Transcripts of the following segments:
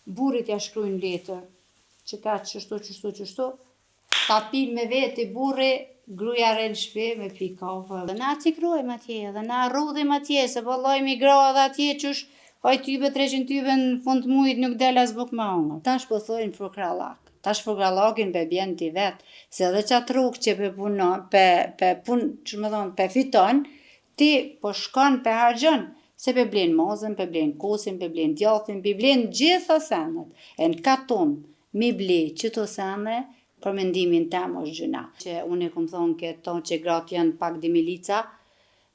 burrit ja shkruajnë letër, që ka qështu, ta pin me veti burri, gruaja rre në shtëpi me pi kafe. Dhe na cikrojmë atje, dhe na rrudhim atje, se po llojmi gra edhe atje qysh haj type 300 type në fund të muajit nuk del as buk me hongër. Tash po thojnë furkrallak. Tash furkrallakin pe bjen ti vet, se edhe çat rrugë që pe punon, pe fiton, ti po shkon pe harxhon. Se pe blen mozën, pe blen kosin, pe blen djathtin, pe blen gjitha senet. E në katon, mi ble qëto sene, për mendimin tem është gjëna. Që unë e kom thonë këto që gratë janë pak dimilica,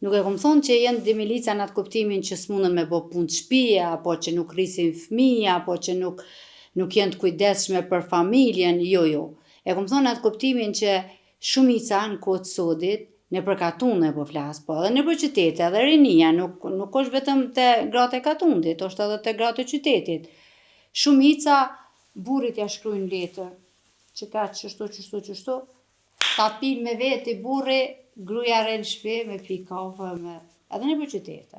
nuk e kom thonë që janë dimilica në atë kuptimin që s'munën me bo punë të shtëpia, apo që nuk rrisin fëmijë, apo që nuk janë të kujdesshme për familjen, jo. E kom thonë atë kuptimin që shumica në kohë të sodit, në për katune po flas, po edhe në për qytete, edhe rinia, nuk është vetëm te gratë e katundit, është edhe te gratë e qytetit. Shumica burrit ja shkruajnë letër, që ka qështu, ta pin me veti burri, gruaja rre në shtëpi me pi kafe, edhe në për qytete.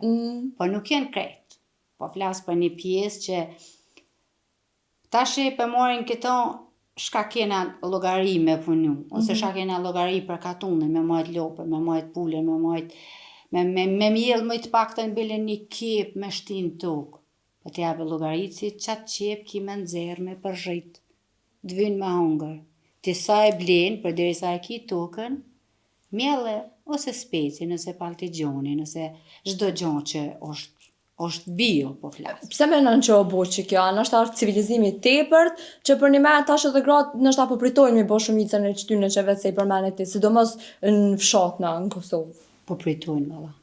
Po nuk janë krejt. Po flas për një pjesë që tashi për morin këto shka kena llogari me punu, ose shka kena llogari për katune, me majt lopë, me majt pule, me mjell më të paktën bile një kep me shtin tokë. Po të japë llogarit si qatë qep ki me nxerr me përzhit, d'vyn me hongër. Ti sa e blen, përderisa e ki tokën, mjelle ose speci, nëse paltigjoni, nëse çdo gjë që është bio, po flas. Pse menon që o bo që kjo? Nështë civilizimi tepërt, që për një me tash edhe gratë nështë po pritojnë me bo shumicën e qytyne që vetë se i përmenet ti, sidomos në fshatna, në Kosovë. Po pritojnë, valla.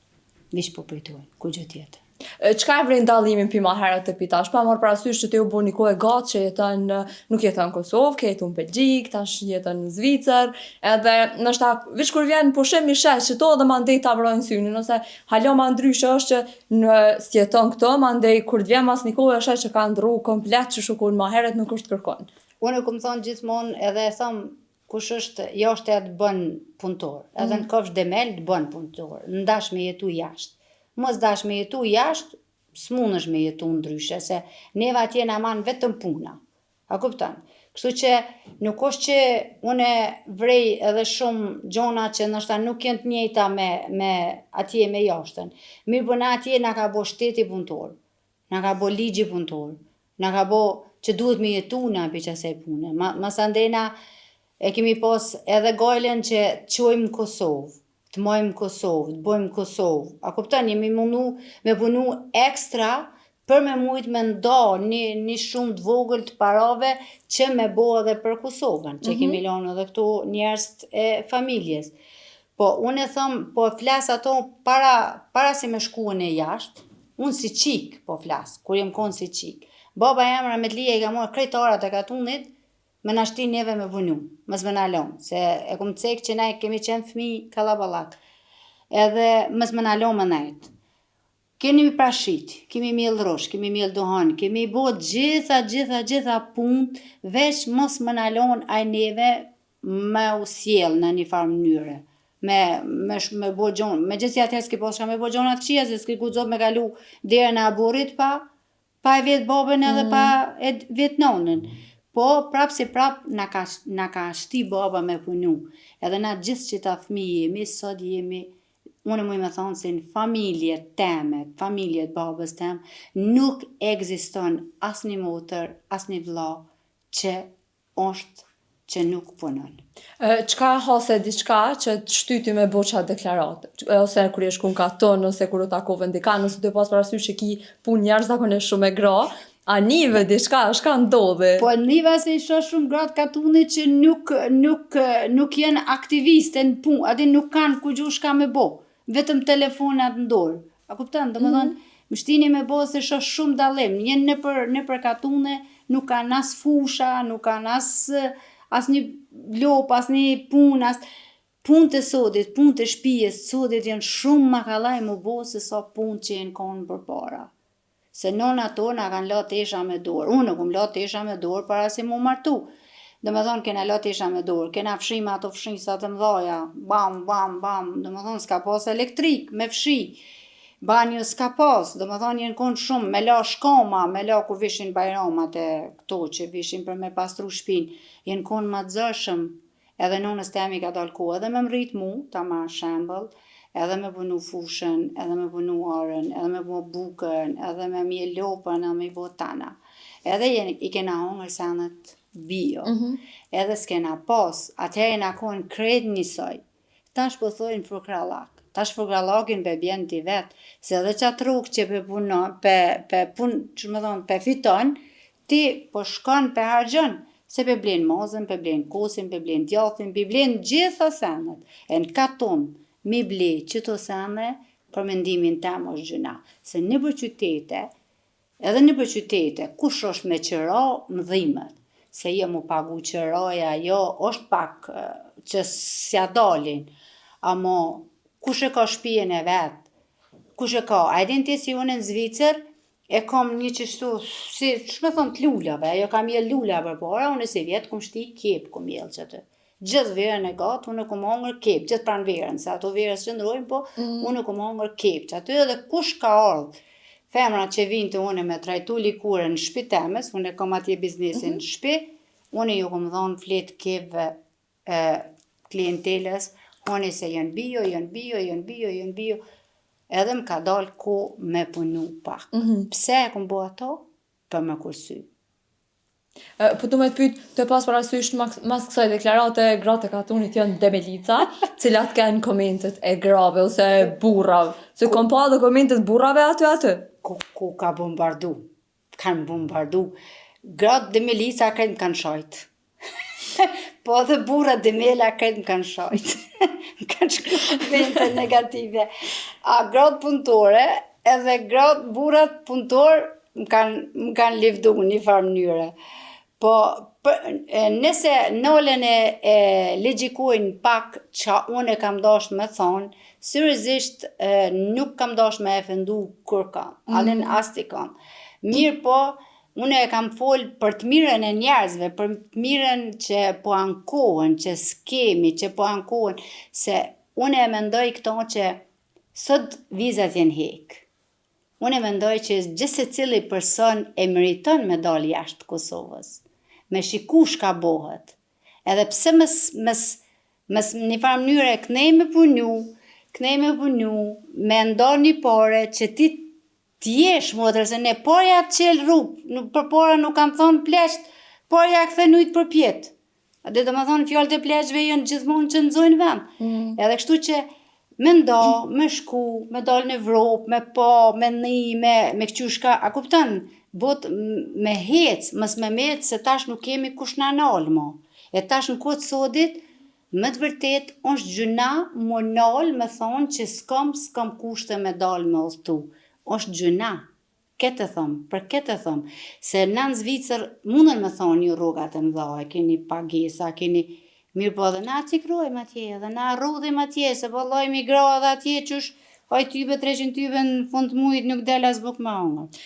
Vish po pritojnë, ku gjë tjetër. Çka e vren dallimin pi ma herët të pi tash? Pa marr parasysh që ti u bo një kohë gatë që nuk jeton në Kosovë, ke jetu në Belgjik, tash jeton në Zvicër, edhe nështë vish kur vjen pushim i shesh që to edhe mandej ta vrojnë synin, ose halo ma ndryshe është që si jeton këto, mandej kur të vjen mas një kohë e shesh që ka ndru komplet që shukun ma herët nuk është kërkon. Unë kom thonë gjithmonë edhe e thom kush është jashtë e të bën punëtor, edhe në kofsh demel të bën punëtor, ndash me jetu jashtë. Mos dash me jetu jashtë, s'munësh me jetu ndryshe, se neva atje na man vetëm puna. A kupton? Kështu që nuk është që une vrej edhe shumë gjona që nështë nuk jenë të njëjta me atje me jashtën. Mirë për na atje na ka bo shteti punëtor, na ka bo ligji punëtor, na ka bo që duhet me jetu na për qasaj pune. Masandena e kemi pas edhe gajlen që qojmë Kosovë, të mojmë Kosovë, të bojmë Kosovë. A kupton, jemi mundu me punu ekstra për me mujt me nda një shumë të vogël të parave që me bo edhe për Kosovën, që kemi lanë edhe këto njerëz e familjes. Po, unë e thëmë, po flas ato para se me shkuën e jashtë, unë si qik po flas, kur jem konë si qik. Baba jam Rametlija i ka morë krejtarat e katunit, me na shti neve me punu, mës me na lon, se e kom cek që na kemi qenë fmi kallaballak, edhe mës me na lon me nejt. Kemi prashit, kemi mjell rosh, kemi mjell duhan, kemi bo gjitha punë, veç mos me na lon aj neve me usjell në një farë mënyre. Me bo gjonë, me gjithë si atër s'ki po shka me bo gjonat këshia, se s'ki ku zot me kalu dhere në aburit pa e vetë babën edhe pa e vetë nonën. Po, prap na ka shti baba me punu. Edhe na gjithë që ta fmi jemi, sot jemi, unë muj me thonë se në familjet teme, familjet babës tem, nuk ekziston as një motër, as një vlla që është që nuk punon. Qka hase diçka që të shtyti me bo qatë deklaratë? Ose kur je shku në katon, ose kur u takove ndikan, ose të pas parasysh që ki pun njerëz zakonisht shumë e gra, a nive diçka, shka ndodhi? Po nive se isha shumë gratë katuni që nuk jenë aktiviste në punë, adi nuk kanë ku gju shka me bo, vetëm telefonat në dorë. A kuptan, dhe më thonë, më shtini me bo se isha shumë dalim, jenë në për katune, nuk kanë as fusha, nuk kanë as një lop, as një punë, punë të sodit, punë të shpijes, sodit jenë shumë makallaj më bo se sa punë që jenë konë për para. Se nona tona kanë la tesha me dorë. Unë kom la tesha me dorë para se mu martu. Dhe me thonë, kena la tesha me dorë, kena fshim ato fshisat të mdhaja, bam, bam, bam. Dhe me thonë, s'ka pas elektrik me fshi. banjo s'ka pas, do më thonë jenë konë shumë, me la shkoma, me la kur vishin bajramat e këto që vishin për me pastru shpinë, jenë konë ma dzëshëm, edhe nonës temi ka dalë kohë edhe me mrit mu, ta ma shembël, edhe me punu fushën, edhe me punu arën, edhe me bu bukën, edhe me mje lopën, edhe me i bo tana. Edhe i kena hongër senet bio, edhe s'kena pas, atëherë na konë kred njësoj. Tash po thojnë frukrallak. Tash frukrallakin pe bjen ti vetë, se edhe qatë rrugë që pe punon, pe fiton, ti po shkon pe harxhon, se pe blen mazën, pe blen kosin, pe blen djathtin, pe blen gjitha senet. E në katon, mi ble qëto sene, për mendimin tem është gjëna. Se në për qytete, edhe në për qytete, kush është me qëra më dhimet. Se jo mu pagu qëraja, jo, është pak që s'ja dalin. Amo, kush e ka shpijen e vetë? Kush e ka? A edin ti si unë në Zvicër, e kam një qështu, si, shme thonë t'lullave, jo kam jel lulla për para, unë si vjetë kum shti kep kum jel që të. Gjithë verën e gatë, unë kum hongër kep, gjithë pranë verën, se ato verës që ndrojnë, po unë kum hongër kep, që aty edhe kush ka ardhë. Femrat që vinë të une me trajtu likure në shpi temes, unë e kam atje biznesin në shpi, unë ju kom dhonë fletë kepve klienteles, unë se jënë bio, edhe më ka dalë ko me punu pak. Pse e kom bo ato? Për me kursy. Po të me të pyt, të pas parasysh mas kësaj deklarate, gratë e katunit janë debelica, cilat kanë komentet e grave ose burrave. Se kom pa dhe komentet burrave aty. Ku ka bombardu. Kanë bombardu. Gratë debelica këtë më kanë shajtë. Po edhe burrat demela këtë më kanë shajtë. Më kanë shkru komente negative. A gratë punëtore, edhe burrat punëtor më kanë livdu një farë mënyre. Po, nëse nolën e legjikojnë pak që unë e kam dash me thonë, seriozisht nuk kam dash me efendu kur kam, alen asti kam. Mirë po, unë e kam folë për të mirën e njerëzve, për të mirën që po ankohen, që s'kemi, që po ankohen, se unë e mendoj këto që sot vizat jenë hekë. Unë e mendoj që gjithse cili person e meriton me dalë jashtë Kosovës. Me shiku shka bohet. Edhe pse mes një farë mënyre kënej me punu, me ndarë një pare që ti t'jesh motër, se ne parja të qelë rrugë, për para nuk kam thonë pleqt, parja këthe nujtë për pjetë. Dhe do më thonë fjallët e pleqve jënë gjithmonë që nëzojnë vend. Edhe kështu që me nda, me shku, me dalë në Evropë, me pa, me një, me këqyshka, a kupton? Bot me hec, mës me mecë, se tash nuk kemi kush na nalë mo. E tash në kodë sodit, me të vërtet, është gjëna më nalë me thonë që s'kam kushte me dalë me ullëtu. është gjëna, këtë thëmë, për këtë thëmë. Se në Zvicër mundën me thonë një rrugat e mdha, keni pagesa, keni mirë po dhe na cikrojmë atje, dhe na rrudhim atje, se po lojmë i gra dhe atje qësh, haj tybe, 300 tybe në fund mujt nuk del as buk me hongër.